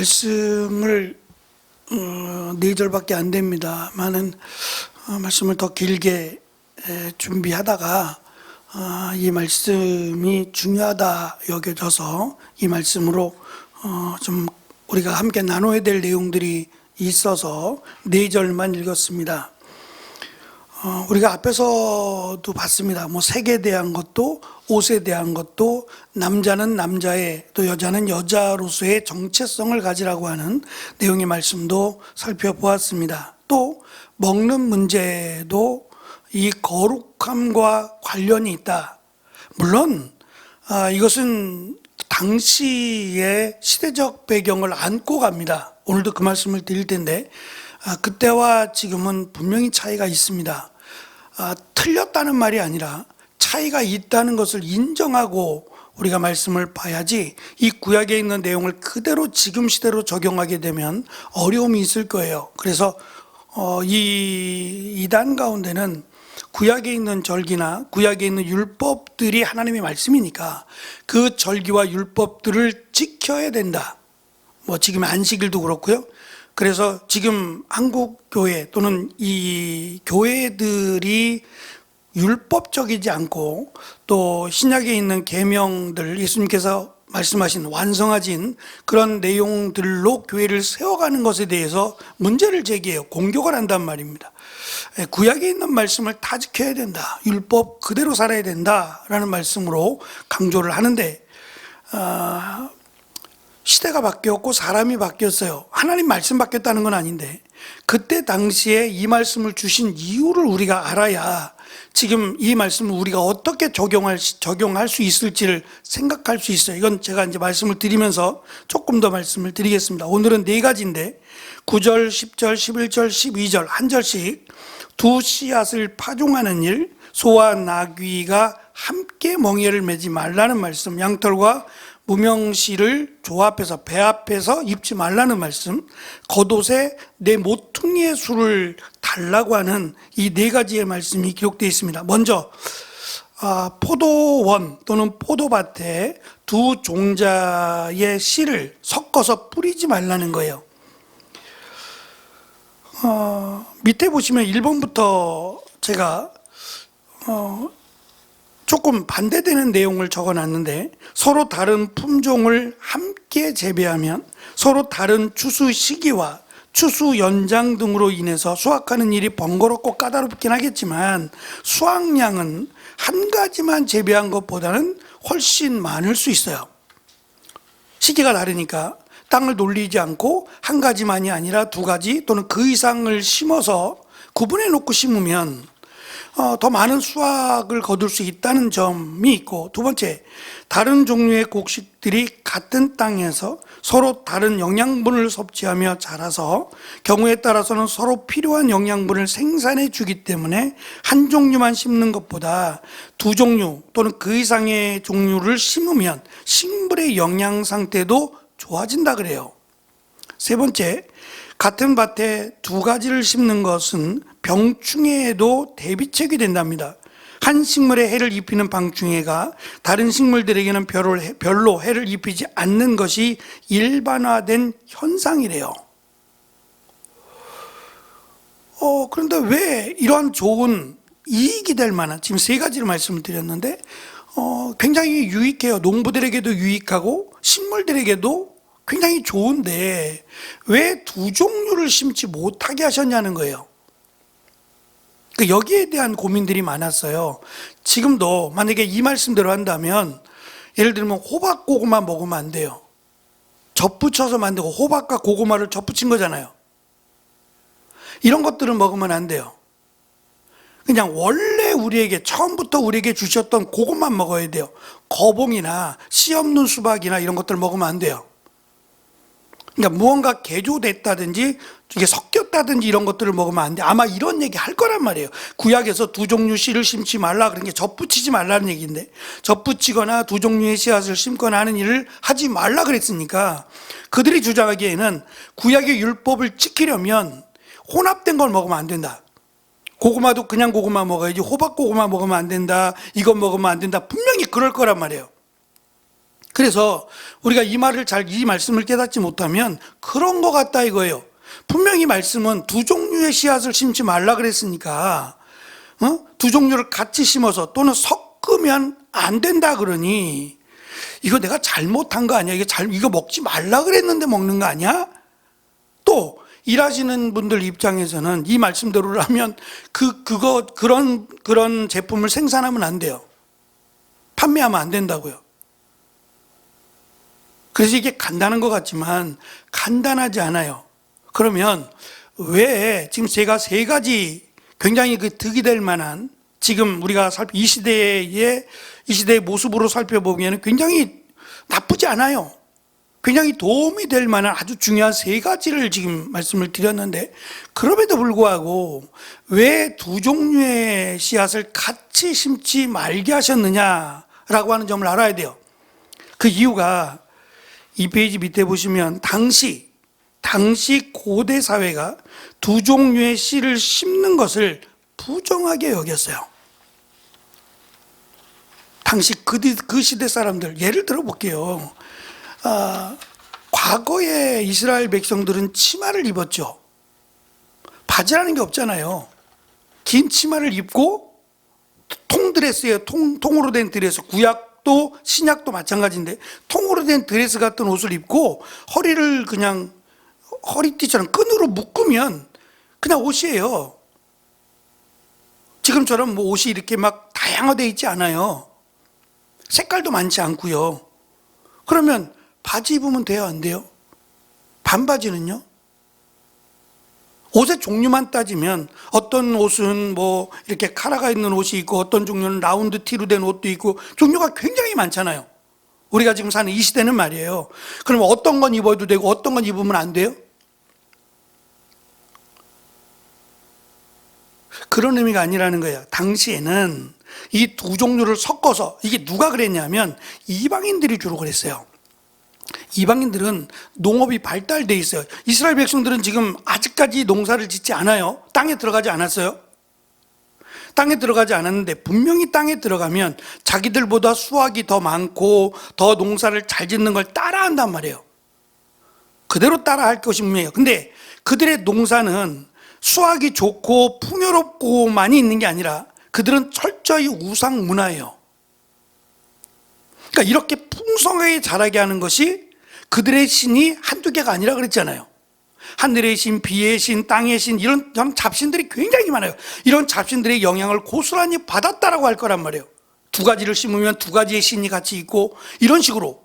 말씀을 4절밖에 안 됩니다. 많은 말씀을 더 길게 준비하다가 이 말씀이 중요하다 여겨져서 이 말씀으로 좀 우리가 함께 나눠야 될 내용들이 있어서 4절만 읽었습니다. 우리가 앞에서도 봤습니다. 색에 대한 것도 옷에 대한 것도 남자는 남자의 또 여자는 여자로서의 정체성을 가지라고 하는 내용의 말씀도 살펴보았습니다. 또 먹는 문제도 이 거룩함과 관련이 있다. 물론 이것은 당시의 시대적 배경을 안고 갑니다. 오늘도 그 말씀을 드릴 텐데 그때와 지금은 분명히 차이가 있습니다. 틀렸다는 말이 아니라 차이가 있다는 것을 인정하고 우리가 말씀을 봐야지 이 구약에 있는 내용을 그대로 지금 시대로 적용하게 되면 어려움이 있을 거예요. 그래서 이 이단 가운데는 구약에 있는 절기나 구약에 있는 율법들이 하나님의 말씀이니까 그 절기와 율법들을 지켜야 된다. 지금 안식일도 그렇고요. 그래서 지금 한국 교회 또는 이 교회들이 율법적이지 않고 또 신약에 있는 계명들, 예수님께서 말씀하신 완성하진 그런 내용들로 교회를 세워가는 것에 대해서 문제를 제기해요. 공격을 한단 말입니다. 구약에 있는 말씀을 다 지켜야 된다. 율법 그대로 살아야 된다라는 말씀으로 강조를 하는데 시대가 바뀌었고 사람이 바뀌었어요. 하나님 말씀 바뀌었다는 건 아닌데 그때 당시에 이 말씀을 주신 이유를 우리가 알아야 지금 이 말씀을 우리가 어떻게 적용할 수 있을지를 생각할 수 있어요. 이건 제가 이제 말씀을 드리면서 조금 더 말씀을 드리겠습니다. 오늘은 4가지인데 9절, 10절, 11절, 12절 한 절씩 두 씨앗을 파종하는 일, 소와 나귀가 함께 멍에를 매지 말라는 말씀, 양털과 무명실을 조합해서 배 앞에서 입지 말라는 말씀, 겉옷에 내 모퉁이의 수를 달라고 하는 이 4가지의 말씀이 기록되어 있습니다. 먼저 포도원 또는 포도밭에 두 종자의 씨를 섞어서 뿌리지 말라는 거예요. 밑에 보시면 1번부터 제가 조금 반대되는 내용을 적어놨는데 서로 다른 품종을 함께 재배하면 서로 다른 추수 시기와 추수 연장 등으로 인해서 수확하는 일이 번거롭고 까다롭긴 하겠지만 수확량은 한 가지만 재배한 것보다는 훨씬 많을 수 있어요. 시기가 다르니까 땅을 놀리지 않고 한 가지만이 아니라 2가지 또는 그 이상을 심어서 구분해 놓고 심으면 더 많은 수확을 거둘 수 있다는 점이 있고, 2번째, 다른 종류의 곡식들이 같은 땅에서 서로 다른 영양분을 섭취하며 자라서 경우에 따라서는 서로 필요한 영양분을 생산해 주기 때문에 한 종류만 심는 것보다 2종류 또는 그 이상의 종류를 심으면 식물의 영양 상태도 좋아진다 그래요. 3번째, 같은 밭에 2가지를 심는 것은 병충해에도 대비책이 된답니다. 한 식물에 해를 입히는 방충해가 다른 식물들에게는 별로 해를 입히지 않는 것이 일반화된 현상이래요. 그런데 왜 이러한 좋은 이익이 될 만한, 지금 3가지를 말씀을 드렸는데 굉장히 유익해요. 농부들에게도 유익하고 식물들에게도 굉장히 좋은데 왜 2종류를 심지 못하게 하셨냐는 거예요. 여기에 대한 고민들이 많았어요. 지금도 만약에 이 말씀대로 한다면 예를 들면 호박 고구마 먹으면 안 돼요. 접붙여서 만들고 호박과 고구마를 접붙인 거잖아요. 이런 것들은 먹으면 안 돼요. 그냥 원래 우리에게 처음부터 우리에게 주셨던 그것만 먹어야 돼요. 거봉이나 씨 없는 수박이나 이런 것들 먹으면 안 돼요. 그러니까 무언가 개조됐다든지 이게 섞였다든지 이런 것들을 먹으면 안 돼. 아마 이런 얘기 할 거란 말이에요. 구약에서 2종류 씨를 심지 말라 그런 게 접붙이지 말라는 얘기인데 접붙이거나 2종류의 씨앗을 심거나 하는 일을 하지 말라 그랬으니까 그들이 주장하기에는 구약의 율법을 지키려면 혼합된 걸 먹으면 안 된다. 고구마도 그냥 고구마 먹어야지 호박 고구마 먹으면 안 된다. 이거 먹으면 안 된다. 분명히 그럴 거란 말이에요. 그래서 우리가 이 말씀을 깨닫지 못하면 그런 것 같다 이거예요. 분명히 말씀은 두 종류의 씨앗을 심지 말라 그랬으니까 두 종류를 같이 심어서 또는 섞으면 안 된다 그러니 이거 내가 잘못한 거 아니야? 이거 먹지 말라 그랬는데 먹는 거 아니야? 또 일하시는 분들 입장에서는 이 말씀대로라면 그런 제품을 생산하면 안 돼요. 판매하면 안 된다고요. 그래서 이게 간단한 것 같지만 간단하지 않아요. 그러면 왜 지금 제가 세 가지 굉장히 득이 될 만한 지금 우리가 이 시대의 모습으로 살펴보기에는 굉장히 나쁘지 않아요. 굉장히 도움이 될 만한 아주 중요한 세 가지를 지금 말씀을 드렸는데 그럼에도 불구하고 왜 두 종류의 씨앗을 같이 심지 말게 하셨느냐라고 하는 점을 알아야 돼요. 그 이유가 이 페이지 밑에 보시면 당시 고대 사회가 두 종류의 씨를 심는 것을 부정하게 여겼어요. 당시 그 시대 사람들 예를 들어 볼게요. 과거에 이스라엘 백성들은 치마를 입었죠. 바지라는 게 없잖아요. 긴 치마를 입고 통드레스예요. 통으로 된 드레스. 구약도 신약도 마찬가지인데 통으로 된 드레스 같은 옷을 입고 허리를 그냥 허리띠처럼 끈으로 묶으면 그냥 옷이에요. 지금처럼 뭐 옷이 이렇게 막 다양화되어 있지 않아요. 색깔도 많지 않고요. 그러면 바지 입으면 돼요, 안 돼요? 반바지는요? 옷의 종류만 따지면 어떤 옷은 뭐 이렇게 카라가 있는 옷이 있고 어떤 종류는 라운드 티로 된 옷도 있고 종류가 굉장히 많잖아요. 우리가 지금 사는 이 시대는 말이에요. 그러면 어떤 건 입어도 되고 어떤 건 입으면 안 돼요? 그런 의미가 아니라는 거예요. 당시에는 이 두 종류를 섞어서 이게 누가 그랬냐면 이방인들이 주로 그랬어요. 이방인들은 농업이 발달돼 있어요. 이스라엘 백성들은 지금 아직까지 농사를 짓지 않아요. 땅에 들어가지 않았어요. 땅에 들어가지 않았는데 분명히 땅에 들어가면 자기들보다 수확이 더 많고 더 농사를 잘 짓는 걸 따라한단 말이에요. 그대로 따라할 것이 분명해요. 근데 그들의 농사는 수확이 좋고 풍요롭고만이 있는 게 아니라 그들은 철저히 우상 문화예요. 그러니까 이렇게 풍성하게 자라게 하는 것이 그들의 신이 한두 개가 아니라 그랬잖아요. 하늘의 신, 비의 신, 땅의 신 이런 잡신들이 굉장히 많아요. 이런 잡신들의 영향을 고스란히 받았다라고 할 거란 말이에요. 두 가지를 심으면 두 가지의 신이 같이 있고 이런 식으로.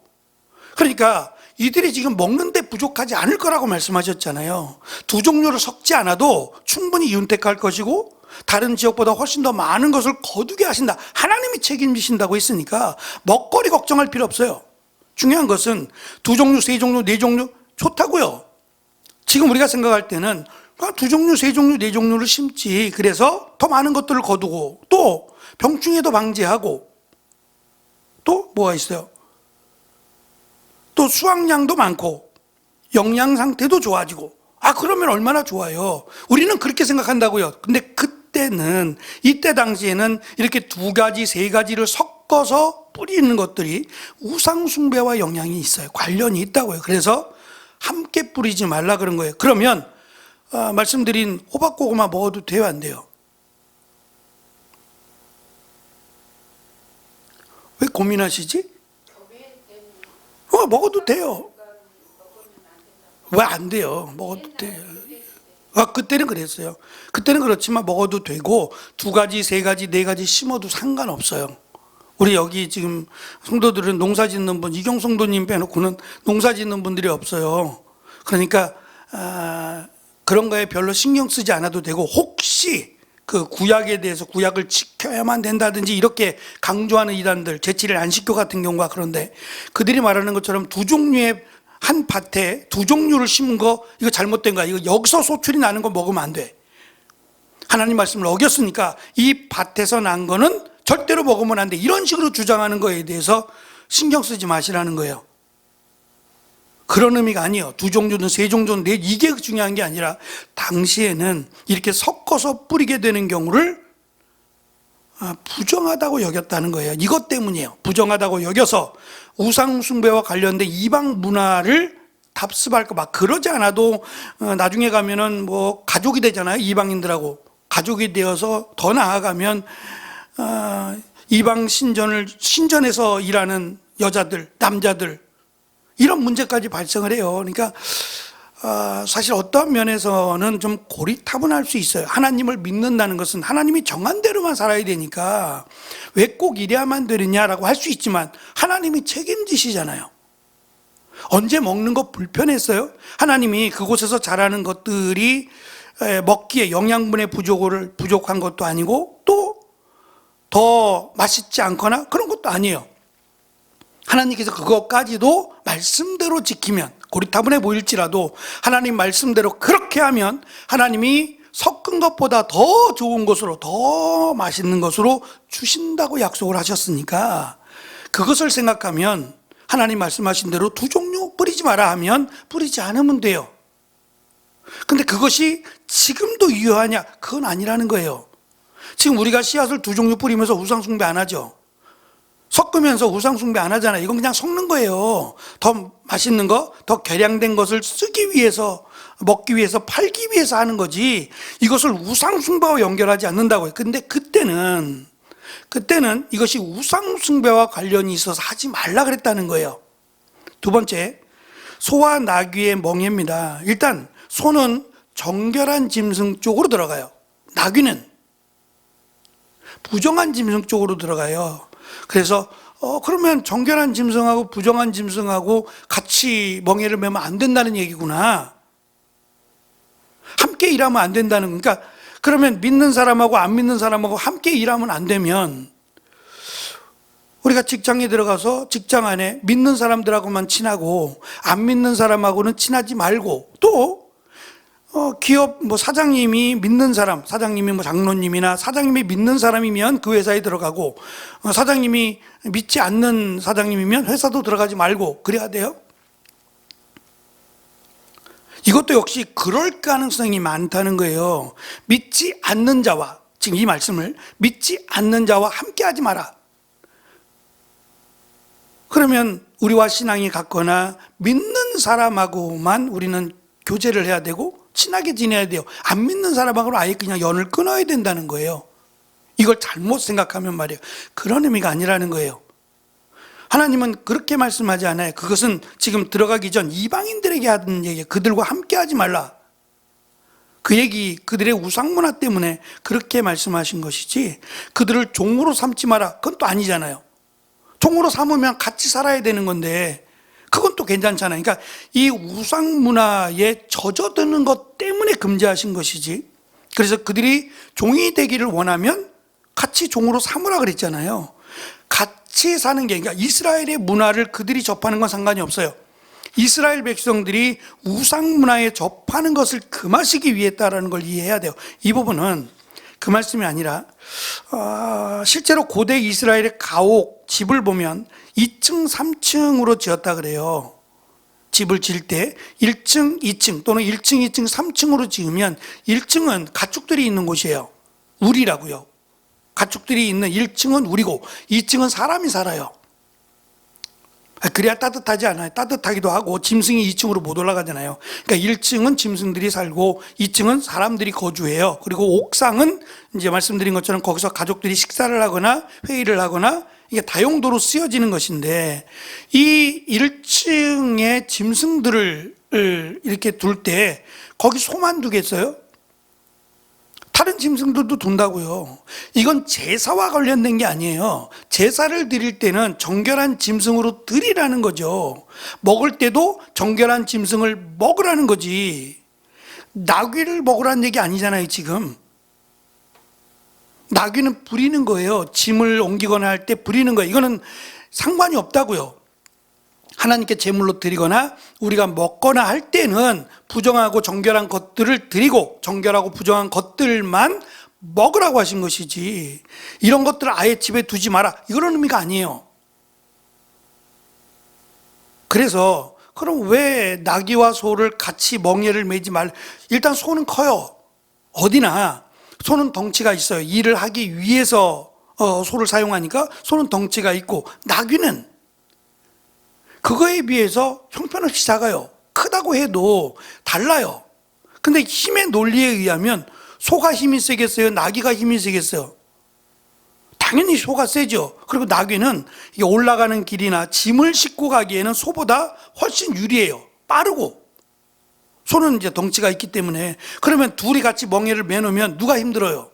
그러니까 이들이 지금 먹는데 부족하지 않을 거라고 말씀하셨잖아요. 두 종류를 섞지 않아도 충분히 윤택할 것이고 다른 지역보다 훨씬 더 많은 것을 거두게 하신다. 하나님이 책임지신다고 했으니까 먹거리 걱정할 필요 없어요. 중요한 것은 두 종류, 세 종류, 네 종류 좋다고요. 지금 우리가 생각할 때는 두 종류, 세 종류, 네 종류를 심지. 그래서 더 많은 것들을 거두고 또 병충해도 방지하고 또 뭐가 있어요? 또 수확량도 많고 영양 상태도 좋아지고 그러면 얼마나 좋아요. 우리는 그렇게 생각한다고요. 근데 이때 당시에는 이렇게 두 가지, 세 가지를 섞어서 뿌리는 것들이 우상숭배와 영향이 있어요. 관련이 있다고요. 그래서 함께 뿌리지 말라 그런 거예요. 그러면 말씀드린 호박고구마 먹어도 돼요, 안 돼요? 왜 고민하시지? 먹어도 돼요. 왜 안 돼요? 먹어도 돼요. 그때는 그랬어요. 그때는 그렇지만 먹어도 되고 두 가지, 세 가지, 네 가지 심어도 상관없어요. 우리 여기 지금 성도들은 농사 짓는 분, 이경 성도님 빼놓고는 농사 짓는 분들이 없어요. 그러니까 그런 거에 별로 신경 쓰지 않아도 되고 혹시 그 구약에 대해서 구약을 지켜야만 된다든지 이렇게 강조하는 이단들, 제치를 안 시켜 같은 경우가 그런데 그들이 말하는 것처럼 두 종류의 한 밭에 두 종류를 심은 거 이거 잘못된 거야. 이거 여기서 소출이 나는 거 먹으면 안 돼. 하나님 말씀을 어겼으니까 이 밭에서 난 거는 절대로 먹으면 안 돼. 이런 식으로 주장하는 거에 대해서 신경 쓰지 마시라는 거예요. 그런 의미가 아니에요. 두 종류든 세 종류든 네, 이게 중요한 게 아니라 당시에는 이렇게 섞어서 뿌리게 되는 경우를 부정하다고 여겼다는 거예요. 이것 때문이에요. 부정하다고 여겨서 우상 숭배와 관련된 이방 문화를 답습할까 막 그러지 않아도 나중에 가면은 뭐 가족이 되잖아요. 이방인들하고 가족이 되어서 더 나아가면 이방 신전에서 일하는 여자들, 남자들 이런 문제까지 발생을 해요. 그러니까 사실 어떤 면에서는 좀 고리타분할 수 있어요. 하나님을 믿는다는 것은 하나님이 정한 대로만 살아야 되니까 왜 꼭 이래야만 되느냐라고 할 수 있지만 하나님이 책임지시잖아요. 언제 먹는 거 불편했어요? 하나님이 그곳에서 자라는 것들이 먹기에 영양분의 부족한 것도 아니고 또 더 맛있지 않거나 그런 것도 아니에요. 하나님께서 그것까지도 말씀대로 지키면 고리타분해 보일지라도 하나님 말씀대로 그렇게 하면 하나님이 섞은 것보다 더 좋은 것으로 더 맛있는 것으로 주신다고 약속을 하셨으니까 그것을 생각하면 하나님 말씀하신 대로 두 종류 뿌리지 마라 하면 뿌리지 않으면 돼요. 근데 그것이 지금도 유효하냐? 그건 아니라는 거예요. 지금 우리가 씨앗을 두 종류 뿌리면서 우상 숭배 안 하죠. 섞으면서 우상 숭배 안 하잖아요. 이건 그냥 섞는 거예요. 더 맛있는 거, 더 개량된 것을 쓰기 위해서, 먹기 위해서, 팔기 위해서 하는 거지 이것을 우상 숭배와 연결하지 않는다고요. 근데 그때는 이것이 우상 숭배와 관련이 있어서 하지 말라 그랬다는 거예요. 두 번째, 소와 나귀의 멍에입니다. 일단 소는 정결한 짐승 쪽으로 들어가요. 나귀는 부정한 짐승 쪽으로 들어가요. 그래서 그러면 정결한 짐승하고 부정한 짐승하고 같이 멍에를 매면 안 된다는 얘기구나. 함께 일하면 안 된다는 거니까 그러면 믿는 사람하고 안 믿는 사람하고 함께 일하면 안 되면 우리가 직장에 들어가서 직장 안에 믿는 사람들하고만 친하고 안 믿는 사람하고는 친하지 말고 또 기업 사장님이 믿는 사람, 사장님이 장로님이나 사장님이 믿는 사람이면 그 회사에 들어가고 사장님이 믿지 않는 사장님이면 회사도 들어가지 말고 그래야 돼요. 이것도 역시 그럴 가능성이 많다는 거예요. 믿지 않는 자와 지금 이 말씀을 믿지 않는 자와 함께 하지 마라. 그러면 우리와 신앙이 같거나 믿는 사람하고만 우리는 교제를 해야 되고 친하게 지내야 돼요. 안 믿는 사람하고는 아예 그냥 연을 끊어야 된다는 거예요. 이걸 잘못 생각하면 말이에요. 그런 의미가 아니라는 거예요. 하나님은 그렇게 말씀하지 않아요. 그것은 지금 들어가기 전 이방인들에게 하는 얘기예요. 그들과 함께 하지 말라. 그 얘기, 그들의 우상문화 때문에 그렇게 말씀하신 것이지 그들을 종으로 삼지 마라. 그건 또 아니잖아요. 종으로 삼으면 같이 살아야 되는 건데 그건 또 괜찮잖아요. 그러니까 이 우상 문화에 젖어드는 것 때문에 금지하신 것이지. 그래서 그들이 종이 되기를 원하면 같이 종으로 삼으라 그랬잖아요. 같이 사는 게, 그러니까 이스라엘의 문화를 그들이 접하는 건 상관이 없어요. 이스라엘 백성들이 우상 문화에 접하는 것을 금하시기 위해 했다라는 걸 이해해야 돼요. 이 부분은 그 말씀이 아니라 실제로 고대 이스라엘의 가옥 집을 보면 2층, 3층으로 지었다 그래요. 집을 지을 때 1층, 2층 또는 1층, 2층, 3층으로 지으면 1층은 가축들이 있는 곳이에요. 우리라고요. 가축들이 있는 1층은 우리고 2층은 사람이 살아요. 그래야 따뜻하지 않아요. 따뜻하기도 하고 짐승이 2층으로 못 올라가잖아요. 그러니까 1층은 짐승들이 살고 2층은 사람들이 거주해요. 그리고 옥상은 이제 말씀드린 것처럼 거기서 가족들이 식사를 하거나 회의를 하거나 이게 다용도로 쓰여지는 것인데 이 1층에 짐승들을 이렇게 둘 때 거기 소만 두겠어요? 다른 짐승들도 둔다고요. 이건 제사와 관련된 게 아니에요. 제사를 드릴 때는 정결한 짐승으로 드리라는 거죠. 먹을 때도 정결한 짐승을 먹으라는 거지. 나귀를 먹으라는 얘기 아니잖아요, 지금. 나귀는 부리는 거예요. 짐을 옮기거나 할 때 부리는 거예요. 이거는 상관이 없다고요. 하나님께 제물로 드리거나 우리가 먹거나 할 때는 부정하고 정결한 것들을 드리고 정결하고 부정한 것들만 먹으라고 하신 것이지 이런 것들을 아예 집에 두지 마라 이런 의미가 아니에요. 그래서 그럼 왜 나귀와 소를 같이 멍에를 매지 말? 일단 소는 커요. 어디나 소는 덩치가 있어요. 일을 하기 위해서 소를 사용하니까 소는 덩치가 있고 나귀는 그거에 비해서 형편없이 작아요. 크다고 해도 달라요. 근데 힘의 논리에 의하면 소가 힘이 세겠어요? 나귀가 힘이 세겠어요? 당연히 소가 세죠. 그리고 나귀는 올라가는 길이나 짐을 싣고 가기에는 소보다 훨씬 유리해요. 빠르고. 소는 이제 덩치가 있기 때문에. 그러면 둘이 같이 멍에를 매놓으면 누가 힘들어요?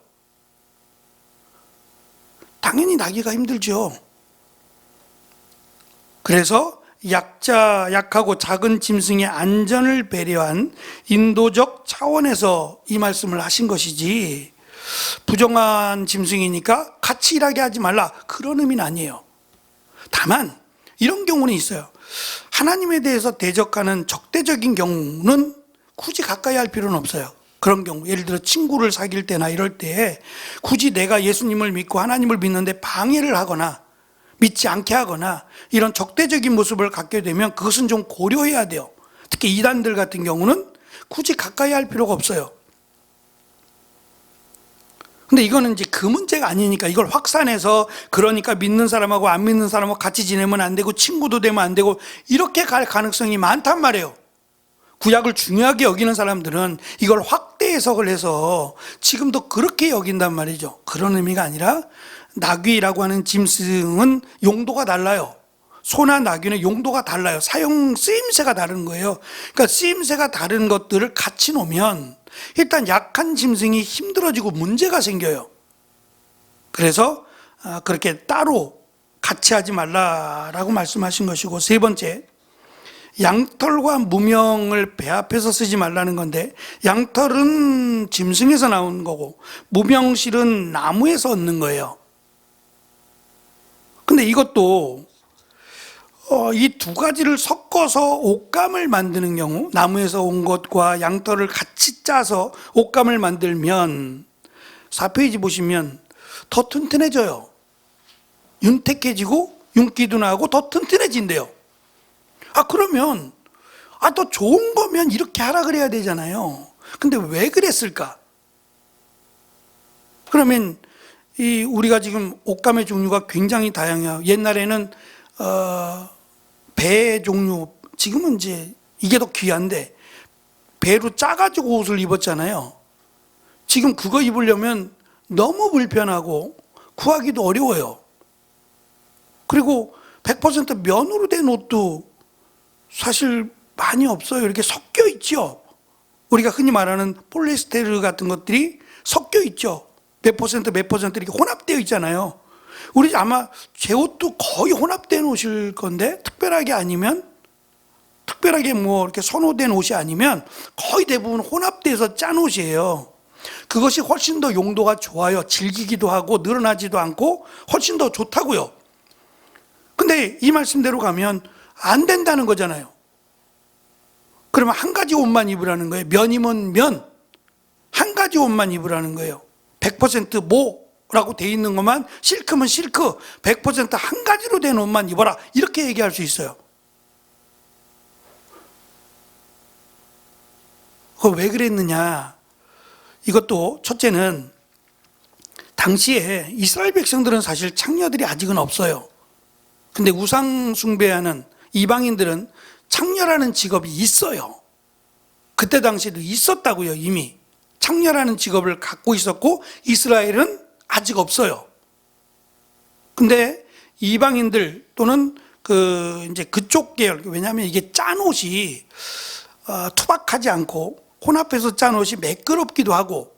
당연히 나귀가 힘들죠. 그래서 약하고 작은 짐승의 안전을 배려한 인도적 차원에서 이 말씀을 하신 것이지, 부정한 짐승이니까 같이 일하게 하지 말라, 그런 의미는 아니에요. 다만 이런 경우는 있어요. 하나님에 대해서 대적하는 적대적인 경우는 굳이 가까이 할 필요는 없어요. 그런 경우, 예를 들어 친구를 사귈 때나 이럴 때 굳이 내가 예수님을 믿고 하나님을 믿는데 방해를 하거나 믿지 않게 하거나 이런 적대적인 모습을 갖게 되면 그것은 좀 고려해야 돼요. 특히 이단들 같은 경우는 굳이 가까이 할 필요가 없어요. 근데 이거는 이제 그 문제가 아니니까 이걸 확산해서, 그러니까 믿는 사람하고 안 믿는 사람하고 같이 지내면 안 되고 친구도 되면 안 되고 이렇게 갈 가능성이 많단 말이에요. 구약을 중요하게 여기는 사람들은 이걸 확대 해석을 해서 지금도 그렇게 여긴단 말이죠. 그런 의미가 아니라, 나귀라고 하는 짐승은 용도가 달라요. 소나 나귀는 용도가 달라요. 사용 쓰임새가 다른 거예요. 그러니까 쓰임새가 다른 것들을 같이 놓으면 일단 약한 짐승이 힘들어지고 문제가 생겨요. 그래서 그렇게 따로 같이 하지 말라라고 말씀하신 것이고, 세 번째, 양털과 무명을 배합해서 쓰지 말라는 건데, 양털은 짐승에서 나온 거고 무명실은 나무에서 얻는 거예요. 근데 이것도 이 두 가지를 섞어서 옷감을 만드는 경우, 나무에서 온 것과 양털을 같이 짜서 옷감을 만들면 4페이지 보시면 더 튼튼해져요. 윤택해지고 윤기도 나고 더 튼튼해진대요. 그러면 더 좋은 거면 이렇게 하라 그래야 되잖아요. 근데 왜 그랬을까? 그러면 우리가 지금 옷감의 종류가 굉장히 다양해요. 옛날에는 배 종류, 지금은 이제 이게 더 귀한데 배로 짜가지고 옷을 입었잖아요. 지금 그거 입으려면 너무 불편하고 구하기도 어려워요. 그리고 100% 면으로 된 옷도 사실 많이 없어요. 이렇게 섞여 있죠. 우리가 흔히 말하는 폴리에스테르 같은 것들이 섞여 있죠. 몇 퍼센트 이렇게 혼합되어 있잖아요. 우리 아마 제 옷도 거의 혼합된 옷일 건데, 특별하게 뭐 이렇게 선호된 옷이 아니면 거의 대부분 혼합돼서 짠 옷이에요. 그것이 훨씬 더 용도가 좋아요. 질기기도 하고 늘어나지도 않고 훨씬 더 좋다고요. 근데 이 말씀대로 가면 안 된다는 거잖아요. 그러면 한 가지 옷만 입으라는 거예요. 면이면 면, 한 가지 옷만 입으라는 거예요. 100% 모라고 돼 있는 것만, 실크면 실크, 100%한 가지로 된 옷만 입어라, 이렇게 얘기할 수 있어요. 그거 왜 그랬느냐? 이것도 첫째는 당시에 이스라엘 백성들은 사실 창녀들이 아직은 없어요. 근데 우상 숭배하는 이방인들은 창녀라는 직업이 있어요. 그때 당시에도 있었다고요. 이미 창녀라는 직업을 갖고 있었고 이스라엘은 아직 없어요. 근데 이방인들 또는 이제 그쪽 계열, 왜냐하면 이게 짠 옷이 투박하지 않고 혼합해서 짠 옷이 매끄럽기도 하고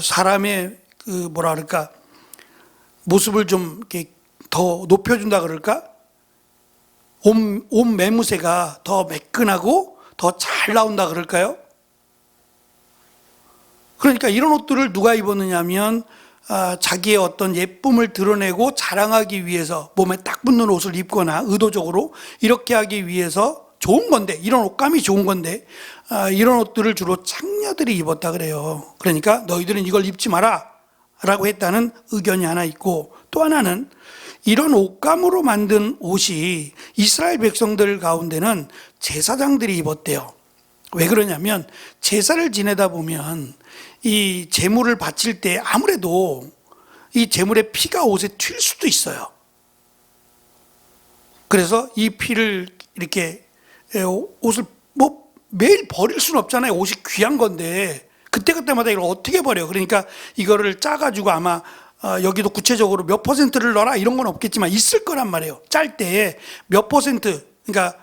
사람의 모습을 좀 이렇게 더 높여준다 그럴까? 옷 매무새가 더 매끈하고 더 잘 나온다 그럴까요? 그러니까 이런 옷들을 누가 입었느냐 하면 자기의 어떤 예쁨을 드러내고 자랑하기 위해서 몸에 딱 붙는 옷을 입거나 의도적으로 이렇게 하기 위해서 좋은 건데, 이런 옷감이 좋은 건데 이런 옷들을 주로 창녀들이 입었다 그래요. 그러니까 너희들은 이걸 입지 마라 라고 했다는 의견이 하나 있고, 또 하나는 이런 옷감으로 만든 옷이 이스라엘 백성들 가운데는 제사장들이 입었대요. 왜 그러냐면 제사를 지내다 보면 이 제물을 바칠 때 아무래도 이 제물의 피가 옷에 튈 수도 있어요. 그래서 이 피를 이렇게 옷을 뭐 매일 버릴 수는 없잖아요. 옷이 귀한 건데 그때그때마다 이걸 어떻게 버려요? 그러니까 이거를 짜가지고 아마 여기도 구체적으로 몇 %를 넣어라 이런 건 없겠지만 있을 거란 말이에요. 짤 때 몇 %, 그러니까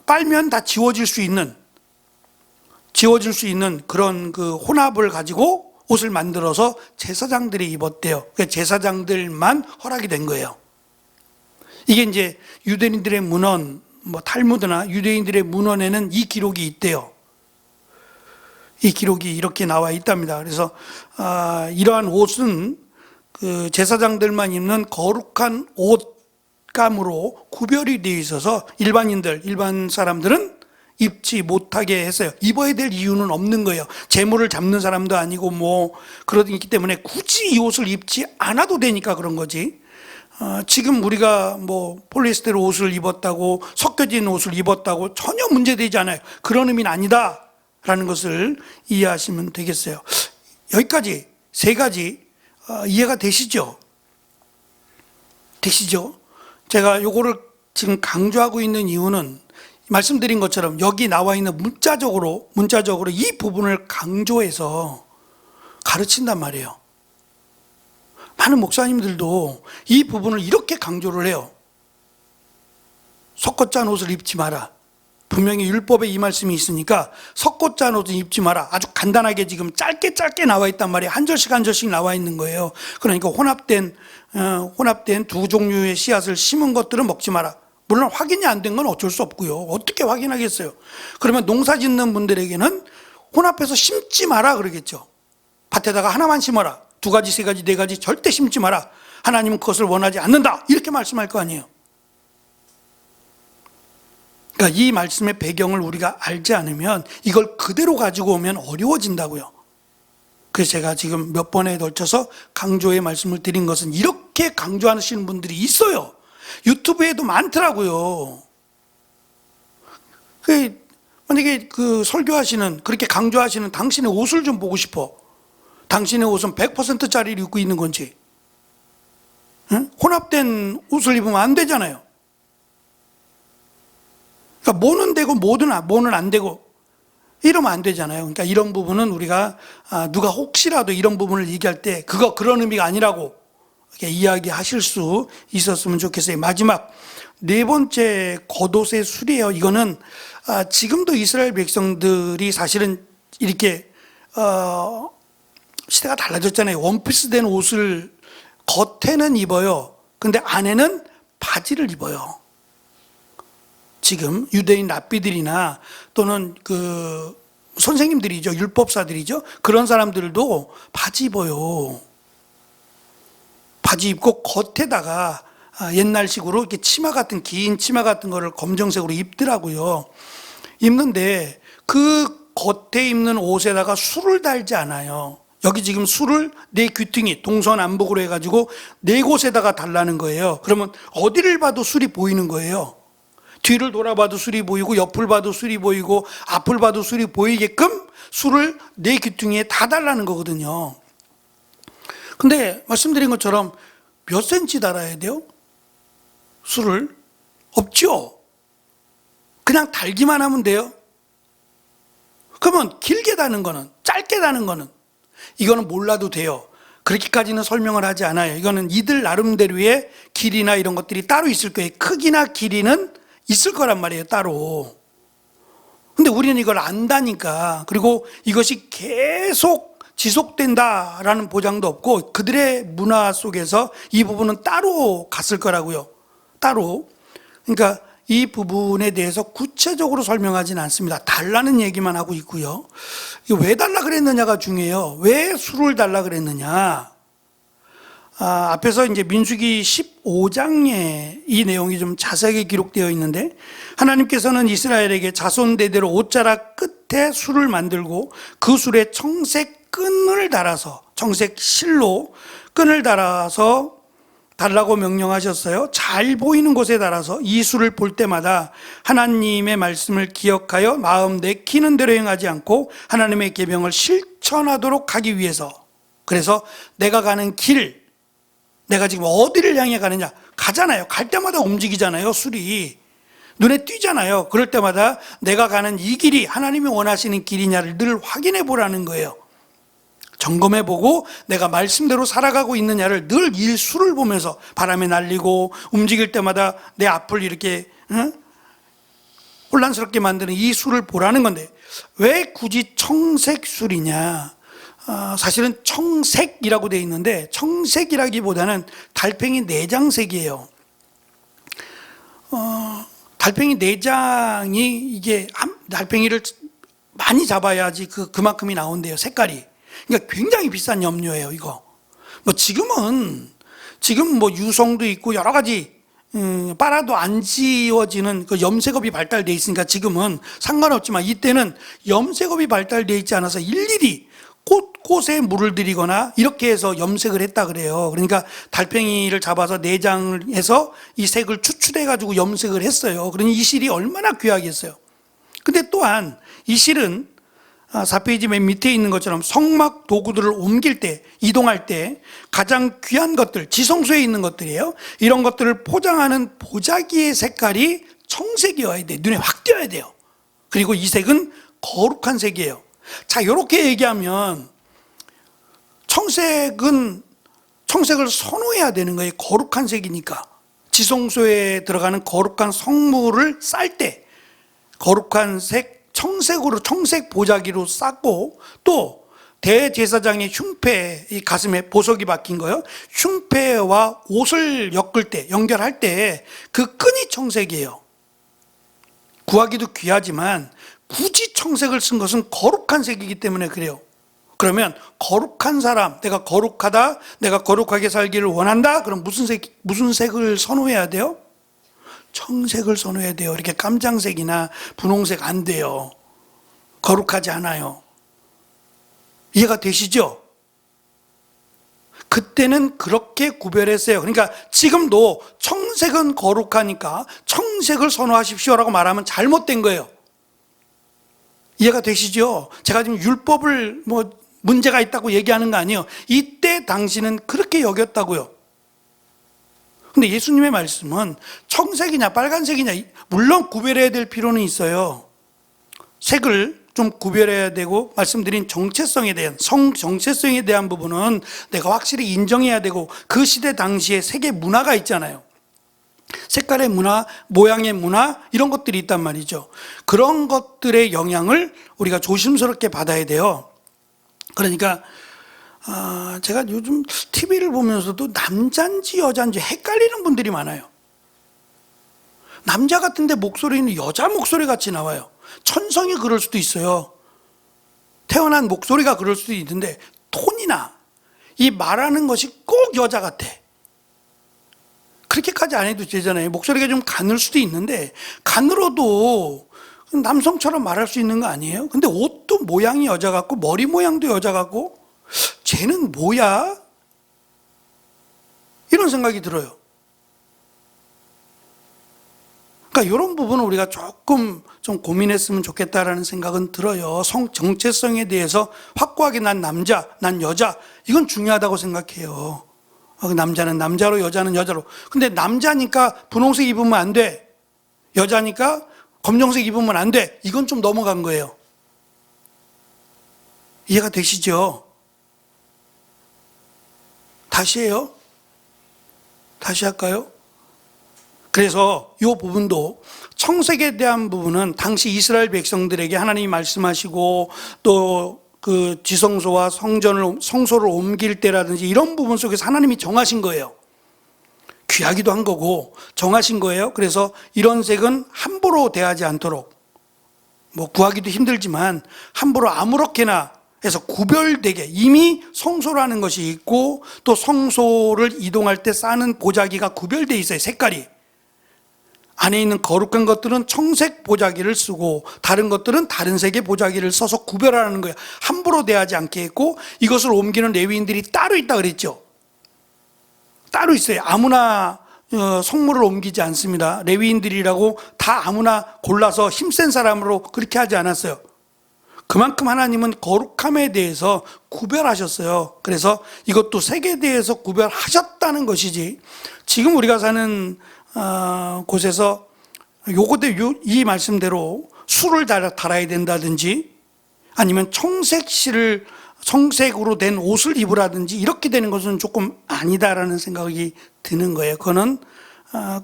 빨면 다 지워질 수 있는 그런 그 혼합을 가지고 옷을 만들어서 제사장들이 입었대요. 그러니까 제사장들만 허락이 된 거예요. 이게 이제 유대인들의 문헌, 뭐 탈무드나 유대인들의 문헌에는 이 기록이 있대요. 이 기록이 이렇게 나와 있답니다. 그래서 이러한 옷은 그 제사장들만 입는 거룩한 옷감으로 구별이 되어 있어서 일반 사람들은 입지 못하게 했어요. 입어야 될 이유는 없는 거예요. 재물을 잡는 사람도 아니고 뭐 그러기 때문에 굳이 이 옷을 입지 않아도 되니까 그런 거지. 지금 우리가 뭐 폴리에스테르 옷을 입었다고 섞여진 옷을 입었다고 전혀 문제되지 않아요. 그런 의미는 아니다라는 것을 이해하시면 되겠어요. 여기까지 세 가지 이해가 되시죠? 제가 요거를 지금 강조하고 있는 이유는 말씀드린 것처럼 여기 나와 있는 문자적으로 이 부분을 강조해서 가르친단 말이에요. 많은 목사님들도 이 부분을 이렇게 강조를 해요. 섞어 짠 옷을 입지 마라. 분명히 율법에 이 말씀이 있으니까 섞어 짠 옷은 입지 마라. 아주 간단하게 지금 짧게 나와 있단 말이에요. 한 절씩 나와 있는 거예요. 그러니까 혼합된 두 종류의 씨앗을 심은 것들은 먹지 마라. 물론 확인이 안 된 건 어쩔 수 없고요. 어떻게 확인하겠어요? 그러면 농사 짓는 분들에게는 혼합해서 심지 마라 그러겠죠. 밭에다가 하나만 심어라. 2가지, 3가지, 4가지 절대 심지 마라. 하나님은 그것을 원하지 않는다. 이렇게 말씀할 거 아니에요. 그러니까 이 말씀의 배경을 우리가 알지 않으면 이걸 그대로 가지고 오면 어려워진다고요. 그래서 제가 지금 몇 번에 걸쳐서 강조의 말씀을 드린 것은 이렇게 강조하시는 분들이 있어요. 유튜브에도 많더라고요. 만약에 그 설교하시는, 그렇게 강조하시는 당신의 옷을 좀 보고 싶어. 당신의 옷은 100%짜리를 입고 있는 건지, 응? 혼합된 옷을 입으면 안 되잖아요. 그러니까 뭐는 되고 뭐는 안 되고 이러면 안 되잖아요. 그러니까 이런 부분은 우리가 누가 혹시라도 이런 부분을 얘기할 때 그런 의미가 아니라고 이렇게 이야기하실 수 있었으면 좋겠어요. 마지막 네 번째 겉옷의 술이에요. 이거는 지금도 이스라엘 백성들이 사실은 이렇게 시대가 달라졌잖아요. 원피스 된 옷을 겉에는 입어요. 근데 안에는 바지를 입어요. 지금 유대인 랍비들이나 또는 그 선생님들이죠. 율법사들이죠. 그런 사람들도 바지 입어요. 바지 입고 겉에다가 옛날식으로 이렇게 치마 같은 긴 치마 같은 거를 검정색으로 입더라고요. 입는데 그 겉에 입는 옷에다가 술을 달지 않아요. 여기 지금 술을 네 귀퉁이 동서남북으로 해가지고 네 곳에다가 달라는 거예요. 그러면 어디를 봐도 술이 보이는 거예요. 뒤를 돌아봐도 술이 보이고 옆을 봐도 술이 보이고 앞을 봐도 술이 보이게끔 술을 네 귀퉁이에 다 달라는 거거든요. 근데 말씀드린 것처럼 몇 센치 달아야 돼요? 술을? 없죠. 그냥 달기만 하면 돼요. 그러면 길게 다는 거는, 짧게 다는 거는 이거는 몰라도 돼요. 그렇게까지는 설명을 하지 않아요. 이거는 이들 나름대로의 길이나 이런 것들이 따로 있을 거예요. 크기나 길이는 있을 거란 말이에요, 따로. 근데 우리는 이걸 안다니까. 그리고 이것이 계속 지속된다라는 보장도 없고 그들의 문화 속에서 이 부분은 따로 갔을 거라고요. 따로. 그러니까 이 부분에 대해서 구체적으로 설명하지는 않습니다. 달라는 얘기만 하고 있고요. 왜 달라 그랬느냐가 중요해요. 왜 술을 달라 그랬느냐. 앞에서 이제 민수기 15장에 이 내용이 좀 자세하게 기록되어 있는데, 하나님께서는 이스라엘에게 자손 대대로 옷자락 끝에 술을 만들고 그 술에 청색 끈을 달아서, 청색 실로 끈을 달아서 달라고 명령하셨어요. 잘 보이는 곳에 달아서 이 술을 볼 때마다 하나님의 말씀을 기억하여 마음 내키는 대로 행하지 않고 하나님의 계명을 실천하도록 하기 위해서 그래서 내가 가는 길, 내가 지금 어디를 향해 가느냐, 가잖아요. 갈 때마다 움직이잖아요. 술이 눈에 띄잖아요. 그럴 때마다 내가 가는 이 길이 하나님이 원하시는 길이냐를 늘 확인해 보라는 거예요. 점검해 보고 내가 말씀대로 살아가고 있느냐를 늘 이 수를 보면서, 바람에 날리고 움직일 때마다 내 앞을 이렇게 혼란스럽게 만드는 이 수를 보라는 건데, 왜 굳이 청색술이냐? 사실은 청색이라고 되어 있는데 청색이라기보다는 달팽이 내장색이에요. 달팽이 내장이, 이게 달팽이를 많이 잡아야지 그만큼이 나온대요, 색깔이. 그러니까 굉장히 비싼 염료예요, 이거. 지금 유성도 있고 여러 가지 빨아도 안 지워지는 그 염색업이 발달돼 있으니까 지금은 상관없지만, 이때는 염색업이 발달돼 있지 않아서 일일이 곳곳에 물을 들이거나 이렇게 해서 염색을 했다 그래요. 그러니까 달팽이를 잡아서 내장을 해서 이 색을 추출해 가지고 염색을 했어요. 그러니 이 실이 얼마나 귀하겠어요. 근데 또한 이 실은 4페이지 맨 밑에 있는 것처럼 성막 도구들을 옮길 때, 이동할 때 가장 귀한 것들, 지성소에 있는 것들이에요. 이런 것들을 포장하는 보자기의 색깔이 청색이어야 돼. 눈에 확 띄어야 돼요. 그리고 이 색은 거룩한 색이에요. 자, 이렇게 얘기하면 청색을 선호해야 되는 거예요. 거룩한 색이니까. 지성소에 들어가는 거룩한 성물을 쌀 때 거룩한 색, 청색으로, 청색 보자기로 쌌고, 또 대제사장의 흉패, 이 가슴에 보석이 박힌 거요, 흉패와 옷을 엮을 때, 연결할 때 그 끈이 청색이에요. 구하기도 귀하지만 굳이 청색을 쓴 것은 거룩한 색이기 때문에 그래요. 그러면 거룩한 사람, 내가 거룩하다, 내가 거룩하게 살기를 원한다, 그럼 무슨 색을 선호해야 돼요? 청색을 선호해야 돼요. 이렇게 깜장색이나 분홍색 안 돼요. 거룩하지 않아요. 이해가 되시죠? 그때는 그렇게 구별했어요. 그러니까 지금도 청색은 거룩하니까 청색을 선호하십시오라고 말하면 잘못된 거예요. 이해가 되시죠? 제가 지금 율법을 문제가 있다고 얘기하는 거 아니에요. 이때 당시는 그렇게 여겼다고요. 근데 예수님의 말씀은 청색이냐 빨간색이냐, 물론 구별해야 될 필요는 있어요. 색을 좀 구별해야 되고, 말씀드린 정체성에 대한, 정체성에 대한 부분은 내가 확실히 인정해야 되고, 그 시대 당시에 색의 문화가 있잖아요. 색깔의 문화, 모양의 문화, 이런 것들이 있단 말이죠. 그런 것들의 영향을 우리가 조심스럽게 받아야 돼요. 그러니까 제가 요즘 TV를 보면서도 남자인지 여자인지 헷갈리는 분들이 많아요. 남자 같은데 목소리는 여자 목소리 같이 나와요. 천성이 그럴 수도 있어요. 태어난 목소리가 그럴 수도 있는데 톤이나 이 말하는 것이 꼭 여자 같아. 그렇게까지 안 해도 되잖아요. 목소리가 좀 가늘 수도 있는데, 가늘어도 남성처럼 말할 수 있는 거 아니에요? 근데 옷도 모양이 여자 같고 머리 모양도 여자 같고, 쟤는 뭐야? 이런 생각이 들어요. 그러니까 이런 부분은 우리가 조금 좀 고민했으면 좋겠다라는 생각은 들어요. 정체성에 대해서 확고하게 난 남자, 난 여자, 이건 중요하다고 생각해요. 남자는 남자로, 여자는 여자로. 근데 남자니까 분홍색 입으면 안 돼, 여자니까 검정색 입으면 안 돼, 이건 좀 넘어간 거예요. 이해가 되시죠? 다시 해요? 다시 할까요? 그래서 이 부분도, 청색에 대한 부분은 당시 이스라엘 백성들에게 하나님이 말씀하시고, 또 그 지성소와 성소를 옮길 때라든지 이런 부분 속에서 하나님이 정하신 거예요. 귀하기도 한 거고 정하신 거예요. 그래서 이런 색은 함부로 대하지 않도록, 구하기도 힘들지만 함부로 아무렇게나 해서 구별되게, 이미 성소라는 것이 있고 또 성소를 이동할 때 싸는 보자기가 구별되어 있어요. 색깔이. 안에 있는 거룩한 것들은 청색 보자기를 쓰고 다른 것들은 다른 색의 보자기를 써서 구별하는 거예요. 함부로 대하지 않게 했고, 이것을 옮기는 레위인들이 따로 있다 그랬죠. 따로 있어요. 아무나 성물을 옮기지 않습니다. 레위인들이라고 다 아무나 골라서 힘센 사람으로 그렇게 하지 않았어요. 그만큼 하나님은 거룩함에 대해서 구별하셨어요. 그래서 이것도 색에 대해서 구별하셨다는 것이지, 지금 우리가 사는 곳에서 이 말씀대로 술을 달아야 된다든지, 아니면 청색으로 된 옷을 입으라든지 이렇게 되는 것은 조금 아니다라는 생각이 드는 거예요. 그거는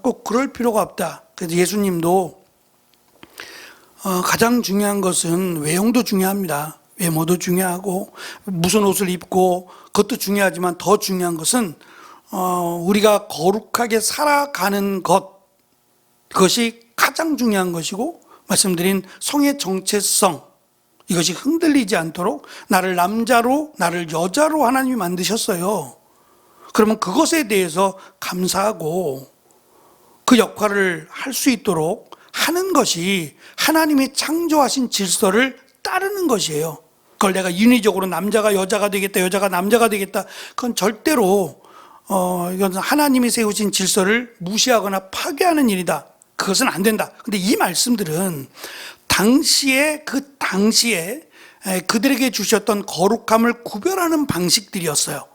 꼭 그럴 필요가 없다. 그래서 예수님도 가장 중요한 것은 외형도 중요합니다. 외모도 중요하고 무슨 옷을 입고 그것도 중요하지만, 더 중요한 것은 우리가 거룩하게 살아가는 그것이 가장 중요한 것이고, 말씀드린 성의 정체성, 이것이 흔들리지 않도록 나를 남자로 나를 여자로 하나님이 만드셨어요. 그러면 그것에 대해서 감사하고 그 역할을 할 수 있도록 하는 것이 하나님이 창조하신 질서를 따르는 것이에요. 그걸 내가 인위적으로 남자가 여자가 되겠다, 여자가 남자가 되겠다, 그건 절대로 이건 하나님이 세우신 질서를 무시하거나 파괴하는 일이다. 그것은 안 된다. 근데 이 말씀들은 당시에 그들에게 주셨던 거룩함을 구별하는 방식들이었어요.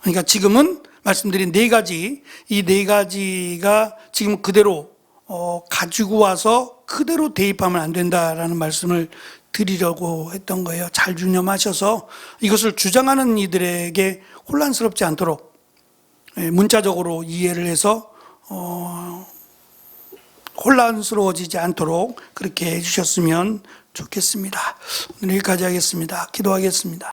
그러니까 지금은 말씀드린 네 가지, 이 네 가지가 지금 그대로 가지고 와서 그대로 대입하면 안 된다라는 말씀을 드리려고 했던 거예요. 잘 유념하셔서 이것을 주장하는 이들에게 혼란스럽지 않도록 문자적으로 이해를 해서 혼란스러워지지 않도록 그렇게 해주셨으면 좋겠습니다. 오늘 여기까지 하겠습니다. 기도하겠습니다.